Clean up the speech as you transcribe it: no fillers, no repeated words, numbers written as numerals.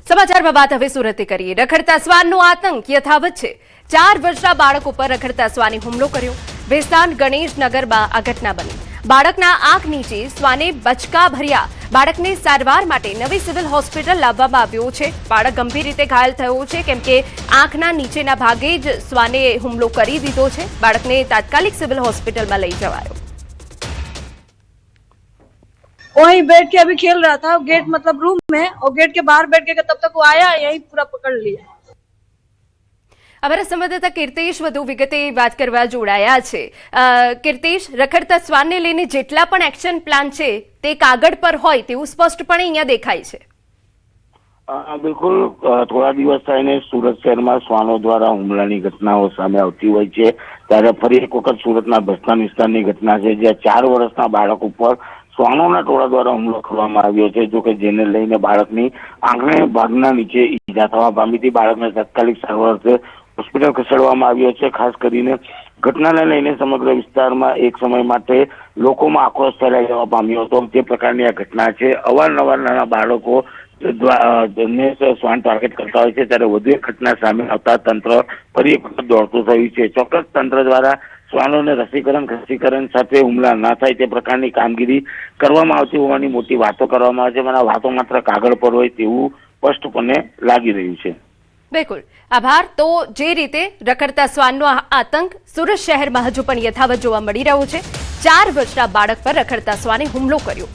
સમાચારમાં વાત હવે સુરતથી કરીએ। રખડતા શ્વાનનો આતંક યથાવત છે। 4 વર્ષના બાળક ઉપર રખડતા શ્વાને હુમલો કર્યો। વેસ્તાન ગણેશનગરમાં આ ઘટના બની। બાળકના આંખ નીચે શ્વાને બચકા ભર્યા। બાળકને સારવાર માટે નવી સિવિલ હોસ્પિટલ લાવવામાં આવ્યો છે। બાળક ગંભીર રીતે ઘાયલ થયો છે કેમ કે આંખના નીચેના ભાગે જ શ્વાને હુમલો કરી દીધો છે। બાળકને તાત્કાલિક સિવિલ હોસ્પિટલમાં લઈ જવાયો। वहीं बैठ के अभी खेल रहा था, गेट मतलब रूम में, और गेट के बाहर बैठ के तब तक वो आया, यही पूरा पकड़ लिया। हमारा संवाददाता कीर्तेश વધુ વિગતે વાત કરવા જોડાયા છે। कीर्तेश, રખડતા શ્વાનને લઈને જેટલા પણ એક્શન પ્લાન છે તે કાગળ પર હોય તેવું સ્પષ્ટપણે અહીંયા દેખાય છે। બિલકુલ, થોડા દિવસ થઈને સુરત શહેરમાં શ્વાનો દ્વારા હુમલાની ઘટનાઓ સામે આવતી હોય છે। ત્યારે ફરી એક વખત સુરતના બસ્તાન વિસ્તારની ઘટના છે, જ્યાં 4 વર્ષના બાળક ઉપર શ્વાનોના ટોળા દ્વારા હુમલો કરવામાં આવ્યો છે। જો કે જેને લઈને બાળકની આંખને ભાગના નીચે ઈજા થવા પામી હતી। બાળકને તાત્કાલિક સારવાર અર્થે હોસ્પિટલ ખસેડવામાં આવ્યો છે। ખાસ કરીને ઘટનાને લઈને સમગ્ર વિસ્તારમાં એક સમય માટે લોકોમાં આક્રોશ ફેલાઈ જવા પામ્યો હતો। જે પ્રકારની આ ઘટના છે, અવારનવાર નાના બાળકો શ્વાન ટાર્ગેટ કરતા હોય છે, ત્યારે વધુ એક ઘટના સામે આવતા તંત્ર ફરી એક વખત દોડતું થયું છે। ચોક્કસ તંત્ર દ્વારા શ્વાનોને રસીકરણ ખસીકરણ સાથે હુમલા ના થાય તે પ્રકારની કામગીરી કરવામાં આવતી હોવાની મોટી વાતો કરવામાં આવે છે, પણ આ વાતો માત્ર કાગળ પર હોય તેવું સ્પષ્ટપણે લાગી રહ્યું છે। બિલકુલ આભાર। તો જે રીતે રખડતા શ્વાનનો આતંક સુરત શહેરમાં હજુ પણ યથાવત જોવા મળી રહ્યો છે। 4 વર્ષના બાળક પર રખડતા શ્વાને હુમલો કર્યો।